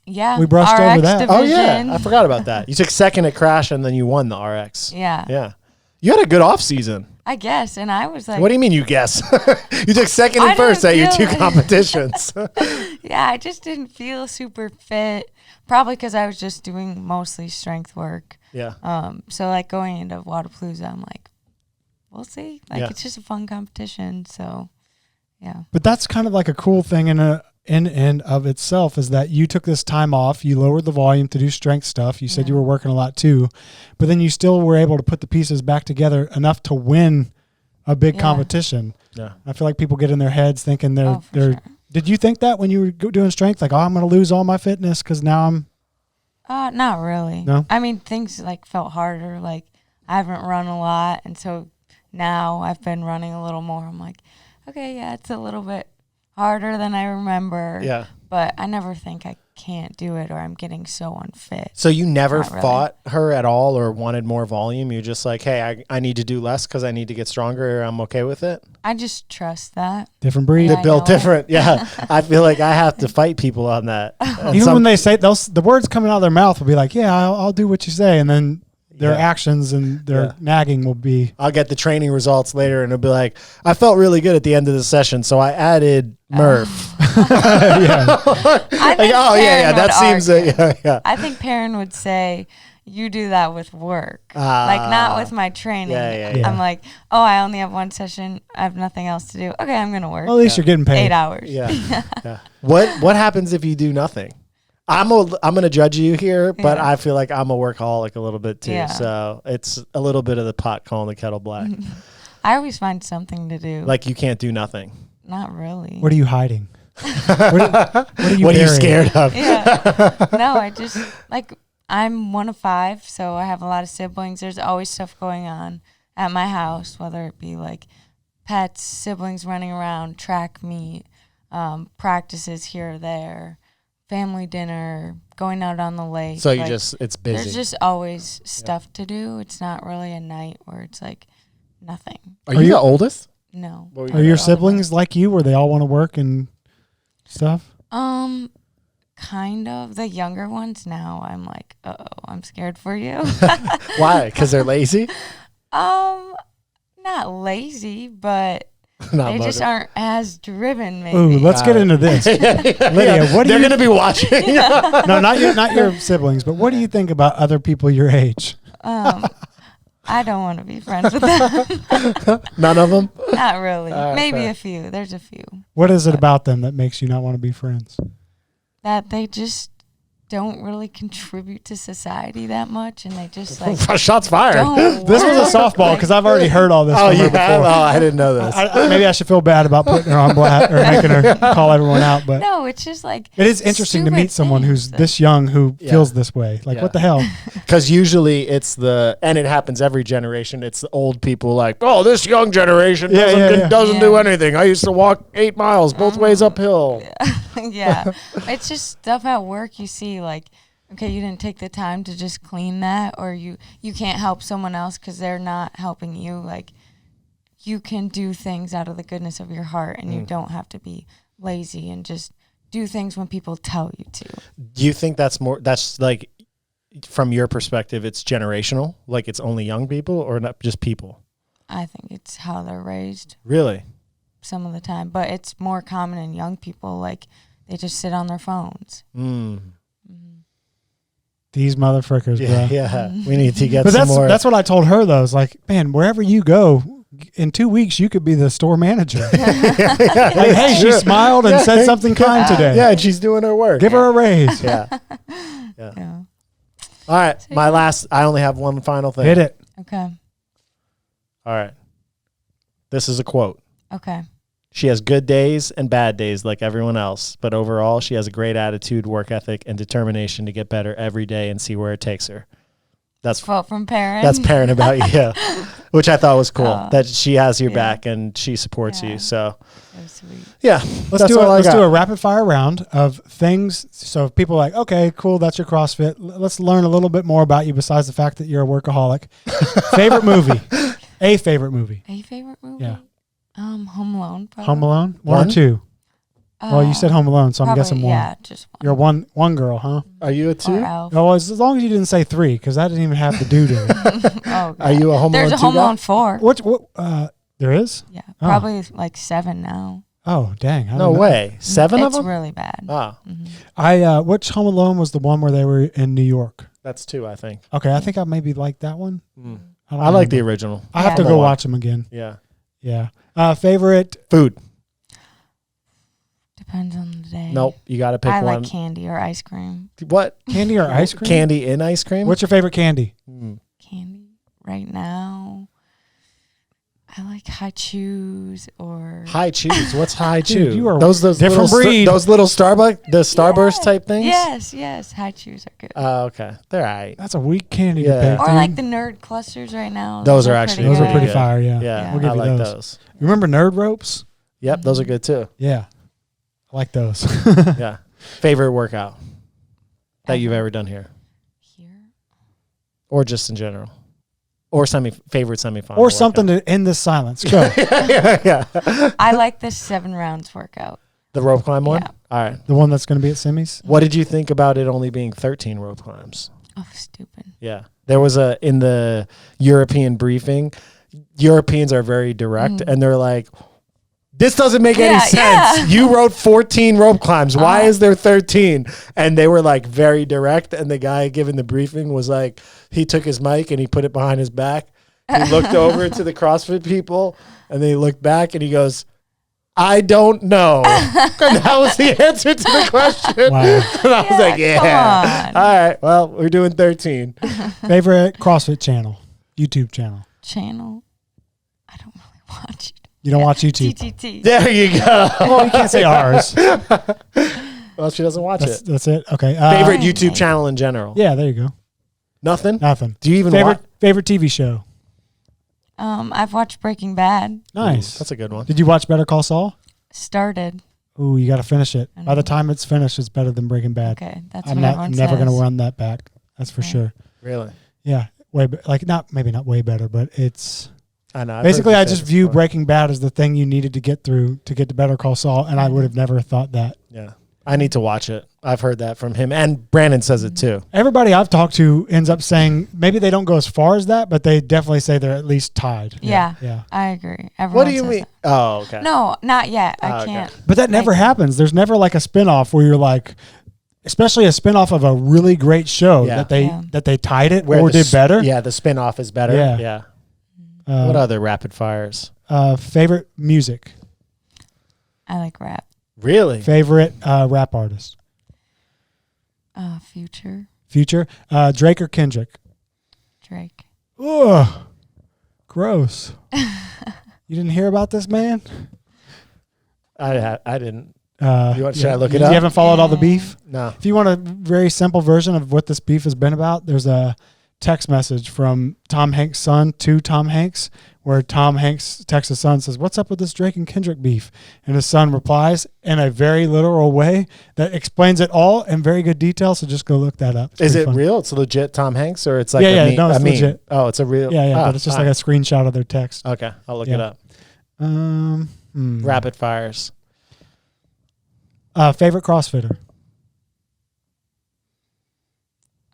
yeah. We brushed over RX that. Oh yeah, division. I forgot about that. You took second at Crash, and then you won the RX. Yeah, Yeah. You had a good off season. I guess, and I was like, What do you mean you guess? You took second I and first at didn't your two feel- competitions. yeah, I just didn't feel super fit. Probably because I was just doing mostly strength work. Yeah. So like going into Wadapalooza, I'm like, we'll see. Like Yeah. it's just a fun competition. So, yeah. But that's kind of like a cool thing in and of itself is that you took this time off, you lowered the volume to do strength stuff. You said you were working a lot too, but then you still were able to put the pieces back together enough to win a big Yeah. competition. Yeah. I feel like people get in their heads thinking they're Oh, for sure. Did you think that when you were doing strength, like, oh, I'm going to lose all my fitness because now I'm Not really. No? I mean, things like felt harder. Like I haven't run a lot, and so now I've been running a little more. I'm like, okay, yeah, it's a little bit harder than I remember. Yeah. But I never think I can't do it or I'm getting so unfit. So you never Not really. fought her at all or wanted more volume? You're just like, hey, I need to do less because I need to get stronger. I'm okay with it. I just trust that. different breed. Yeah. They built I know. different. Yeah. I feel like I have to fight people on that. And Even some- when they say the words coming out of their mouth will be like, yeah, I'll do what you say. And then their Yeah. actions and their Yeah. nagging will be, I'll get the training results later and it'll be like, I felt really good at the end of the session. So I added Murph. yeah. I Like, think oh, yeah, Perrin that would seems, argue. yeah. I think Perrin would say, you do that with work. Ah. Like, not with my training. Yeah. I'm like, oh, I only have one session. I have nothing else to do. Okay, I'm going to work. Well, at least you're getting paid. 8 hours. Yeah. Yeah. What happens if you do nothing? I'm going to judge you here, but Yeah. I feel like I'm a workaholic a little bit too. Yeah. So it's a little bit of the pot calling the kettle black. I always find something to do. Like you can't do nothing. Not really. What are you hiding? what are you What are you burying? scared of? Yeah. No, I just, like, I'm one of 5, so I have a lot of siblings. There's always stuff going on at my house, whether it be, like, pets, siblings running around, track meet, practices here or there, family dinner, going out on the lake. So you like, it's busy. there's just always stuff to do. It's not really a night where it's, like, nothing. Are you the oldest? No. What were you Are gonna your say? siblings like you where they all want to work and stuff? Kind of. The younger ones now, I'm like, uh-oh, I'm scared for you. Why? Because they're lazy? Not lazy, but Not they just motivated. aren't as driven. Maybe. Ooh, let's get into this. Lydia, what do They're you going to be watching. No, not your siblings, but what do you think about other people your age? I don't want to be friends with them. None of them? Not really. Maybe fair. a few. There's a few What is it about them that makes you not want to be friends? that they just don't really contribute to society that much, and they just like Shots fired. don't. This was a work. softball because I've already heard all this Oh, from her you have? before. Oh, I didn't know this. Maybe I should feel bad about putting her on blast or making her call everyone out, but No, it's just like it is interesting to stupid meet someone who's things. this young who Yeah. feels this way. Like, Yeah. what the hell? Because usually it's and it happens every generation, it's the old people like, oh, this young generation Yeah, doesn't yeah. do anything. I used to walk 8 miles both ways uphill. yeah. It's just stuff at work you see like, okay, you didn't take the time to just clean that, or you can't help someone else because they're not helping you. Like, you can do things out of the goodness of your heart, and you don't have to be lazy and just do things when people tell you to. Do you think that's like, from your perspective, it's generational? Like it's only young people or not just people? I think it's how they're raised Really? some of the time, but it's more common in young people. Like, they just sit on their phones. Mm. These motherfuckers, Yeah, bro. yeah. We need to get But some more. that's what I told her though. It's like, man, wherever you go, in 2 weeks you could be the store manager. Like, hey, she smiled and said something kind today. Yeah, and she's doing her work. Give her a raise. Yeah. Yeah. All right. My last, I only have one final thing. Hit it. Okay. All right. This is a quote. Okay. She has good days and bad days like everyone else, but overall she has a great attitude, work ethic, and determination to get better every day and see where it takes her. That's Quote from Perrin. That's Perrin about you, yeah. Which I thought was cool. Oh. That she has your Yeah. back and she supports Yeah. you. So So sweet. yeah, Let's do a rapid fire round of things. So if people are like, okay, cool, that's your CrossFit. Let's learn a little bit more about you besides the fact that you're a workaholic. Favorite movie? A favorite movie? A favorite movie? Yeah. Home Alone. Probably. Home Alone? One One? or two? Well, you said Home Alone, so I'm probably, guessing one. Yeah, just one. You're one girl, huh? Are you a Or two? Elf. Oh, as long as you didn't say three, because that didn't even have the dude in it. Oh, God. Are you a Home There's Alone a 2 Home guy? Alone 4. What? There is? Yeah, Oh. probably like 7 now. Oh, dang. I No don't know. way. 7 of It's them? really bad. Oh, Which Home Alone was the one where they were in New York? that's 2, I think. Okay, I think I maybe like that one. Mm. don't I like the remember. original. I have to Yeah. go watch them again. Yeah. Yeah. Favorite? Food. Depends on the day. Nope. You got to pick I one. like candy or ice cream. What? Candy or ice cream? Candy in ice cream? What's your favorite candy? Mm. Candy right now. I like high chews or High chews. What's high Dude, chew? you are those different little breed. those little Starburst type things? Yes, high chews are good. Oh, okay. They're all right. That's a weak candy to Yeah. pick. Or dude. like the nerd clusters right now. Those are actually Those are really pretty good. fire, yeah. Yeah, We'll give I you like those. those. You remember Nerd Ropes? Yep, those are good too. Yeah. I like those. Yeah. Favorite workout that you've ever done here, Here. or just in general, or favorite semifinal, Or something to end this silence. Go. yeah. I like the 7 rounds workout. The rope climb one. Yeah. All right. The one that's going to be at Simi's? What did you think about it only being 13 rope climbs? Oh, stupid. Yeah. There was in the European briefing, Europeans are very direct and they're like, this doesn't make any sense. Yeah. You wrote 14 rope climbs. Why is there 13? And they were like very direct. And the guy giving the briefing was like, he took his mic and he put it behind his back. He looked over to the CrossFit people and then he looked back and he goes, I don't know. And that was the answer to the question. Wow. And I was like, yeah. Come on. All right. Well, we're doing 13. Favorite CrossFit channel? YouTube channel? Channel. I don't really watch it. You don't watch YouTube? TTT. There you go. Well, you can't say ours. Well, she doesn't watch it. That's it? Okay. Favorite Oh, YouTube nice. channel in general? Yeah, there you go. Nothing? Nothing. Do you even watch? Favorite TV show? I've watched Breaking Bad. Nice. That's a good one. Did you watch Better Call Saul? Started. Ooh, you got to finish it. I By the know. time it's finished, it's better than Breaking Bad. Okay, that's I'm what not everyone never says. going to run that back. That's for Right. sure. Really? Yeah, maybe not way better, but it's I know. I've basically heard you I say just this view before. Breaking Bad as the thing you needed to get through to get to Better Call Saul, and I would have never thought that. Yeah. I need to watch it. I've heard that from him. And Brandon says it too. Everybody I've talked to ends up saying maybe they don't go as far as that, but they definitely say they're at least tied. Yeah, Yeah. I agree. Everyone What do you says mean? that. Oh, okay. No, not yet. Oh, I okay. can't. But that never Like- happens. There's never like a spinoff where you're like, especially a spinoff of a really great show Yeah. that they tied it Where or the did better. Yeah, the spin-off is better. Yeah. Yeah. Uh, What other rapid fires? Favorite music? I like rap. Really? Favorite rap artist? Future. Future? Drake or Kendrick? Drake. Ugh. Gross. You didn't hear about this man? I didn't. Should I look it You up? haven't followed all the Yeah. beef? No. If you want a very simple version of what this beef has been about, there's a text message from Tom Hanks' son to Tom Hanks where Tom Hanks texts his son and says, "What's up with this Drake and Kendrick beef?" And his son replies in a very literal way that explains it all in very good detail. So just go look that up. It's Is pretty it fun. real? It's legit Tom Hanks, or it's like Yeah, a yeah, no, it's a meme? legit. Oh, it's a real. Yeah, yeah, Oh, but it's just all like a screenshot of their text. right. Okay, I'll look Yeah. it up. Rapid. Rapid fires. Favorite CrossFitter?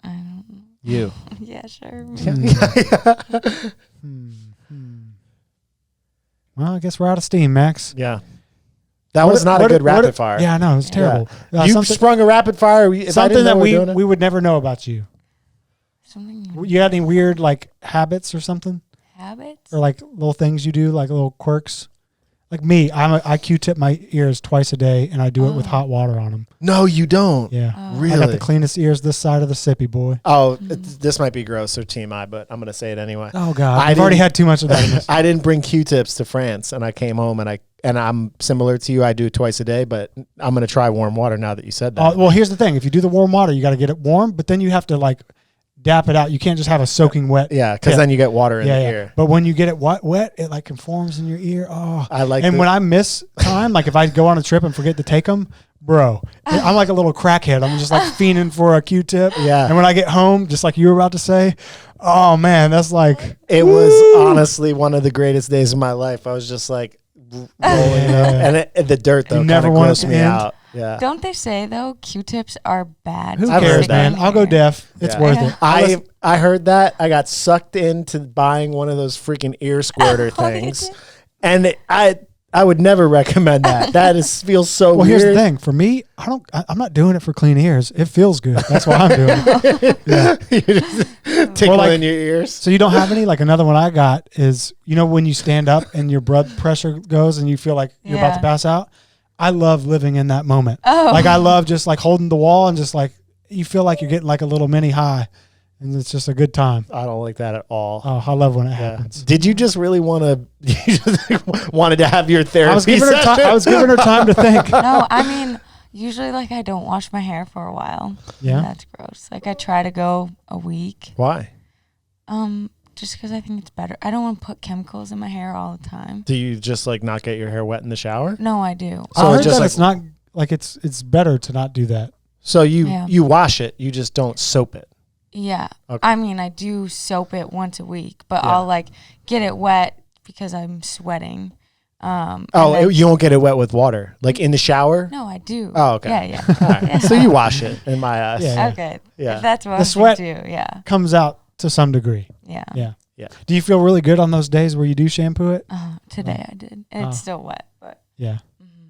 I don't know. You. Yeah, sure. Well, I guess we're out of steam, Max. Yeah. That was not a good rapid fire. Yeah, I know, it was terrible. You Something, sprung a rapid fire. If I something didn't know that we were doing it. we would never know about you. Something You got any weird like habits or something, habits? or like little things you do, like little quirks? Like me, I Q-tip my ears twice a day, and I do it with hot water on them. No, you don't. Yeah, Oh. Really? I got the cleanest ears this side of the sippy, boy. Oh, this might be gross or TMI, but I'm gonna say it anyway. Oh God, I I've already didn't- had too much of that in this. I didn't bring Q-tips to France, and I came home and I'm similar to you. I do it twice a day, but I'm gonna try warm water now that you said that. Well, here's the thing: if you do the warm water, you got to get it warm, but then you have to like dap it out. You can't just have a soaking wet. Yeah, because Yeah. then you get water in the ear. But when you get it wet, it like conforms in your ear. Oh, I like. and when I miss time, like if I go on a trip and forget to take them, bro, I'm like a little crackhead. I'm just like fiending for a Q-tip. Yeah. And when I get home, just like you were about to say, oh man, that's like it was honestly one of the greatest days of my life. I was just like rolling up, and the dirt though You kind never of want it grossed to me end? out. Yeah. Don't they say though Q-tips are bad? who I've cares, heard that. man? I'll go deaf. It's Yeah. worth Yeah. it. I heard that. I got sucked into buying one of those freaking ear squirter Oh, you things, did? and I would never recommend that. That feels so Well, weird. here's the thing. For me, I'm not doing it for clean ears. It feels good. That's why I'm doing it. Yeah. You're just tickling like- your ears. So you don't have any? Like another one I got is, you know, when you stand up and your blood pressure goes and you feel like you're about to Yeah. pass out. I love living in that moment. Oh. Like I love just like holding the wall and just like you feel like you're getting like a little mini high, and it's just a good time. I don't like that at all. Oh, I love when it Yeah. happens. Did you just really want to? You just wanted to have your therapy? I was giving her time. session? I was giving her time to think. No, I mean usually like I don't wash my hair for a while. Yeah. That's gross. Like I try to go a week. Why? Just because I think it's better. I don't want to put chemicals in my hair all the time. Do you just like not get your hair wet in the shower? No, I do. So I it's heard just that like- it's not like it's better to not do that. So you Yeah. you wash it, you just don't soap it. Yeah. Okay. I mean, I do soap it once a week, but Yeah. I'll like get it wet because I'm sweating. and Oh, then- you won't get it wet with water, like in the shower. No, I do. Oh, okay. Yeah, yeah. All right. So you wash it in my eyes. Yeah. Okay. Yeah. That's what The I sweat- do. Yeah. Comes out to some degree. Yeah. Yeah. Yeah. Do you feel really good on those days where you do shampoo it? Today I did. And it's still wet, but Yeah.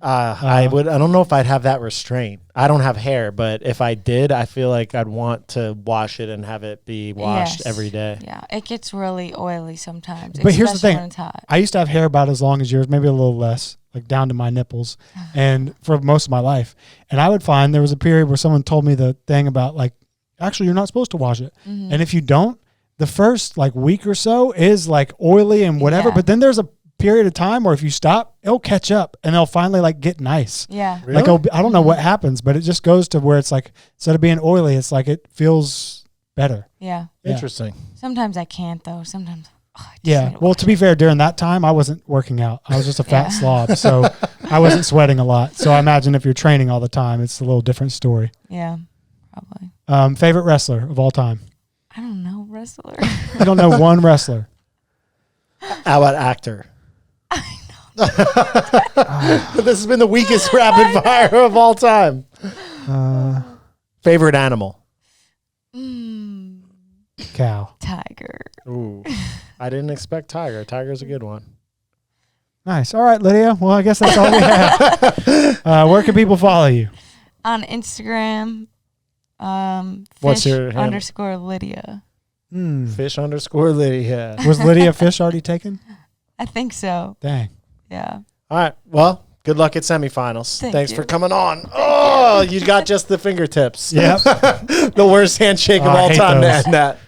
I don't know if I'd have that restraint. I don't have hair, but if I did, I feel like I'd want to wash it and have it be washed Yes. every day. yeah, it gets really oily sometimes. But here's the especially thing. when it's hot. I used to have hair about as long as yours, maybe a little less, like down to my nipples, and for most of my life. And I would find there was a period where someone told me the thing about like, actually, you're not supposed to wash it. And if you don't, the first like week or so is like oily and whatever. Yeah. But then there's a period of time where if you stop, it'll catch up and they'll finally like get nice. Yeah. Really? Like I don't know what happens, but it just goes to where it's like instead of being oily, it's like it feels better. Yeah. Yeah. Interesting. Sometimes I can't though. Sometimes. I just Yeah. need to Well, wash to be fair, during that time, I wasn't working out. I was just a fat Yeah. slob. So I wasn't sweating a lot. So I imagine if you're training all the time, it's a little different story. it. Yeah. Probably. Favorite wrestler of all time? I don't know, wrestler. I don't know one wrestler. How about actor? This has been the weakest rapid fire of all time. Favorite animal? Cow. Tiger. Ooh, I didn't expect tiger. Tiger's a good one. Nice. All right, Lydia. Well, I guess that's all we have. Where can people follow you? On Instagram, What's fish your handle? _ Lydia. Fish _ Lydia. Was Lydia Fish already taken? I think so. Dang. Yeah. All right. Well, good luck at semifinals. Thank Thanks you. for coming on. Oh, you got just the fingertips. Yep. The worst handshake of Oh, I all hate time to those. end that.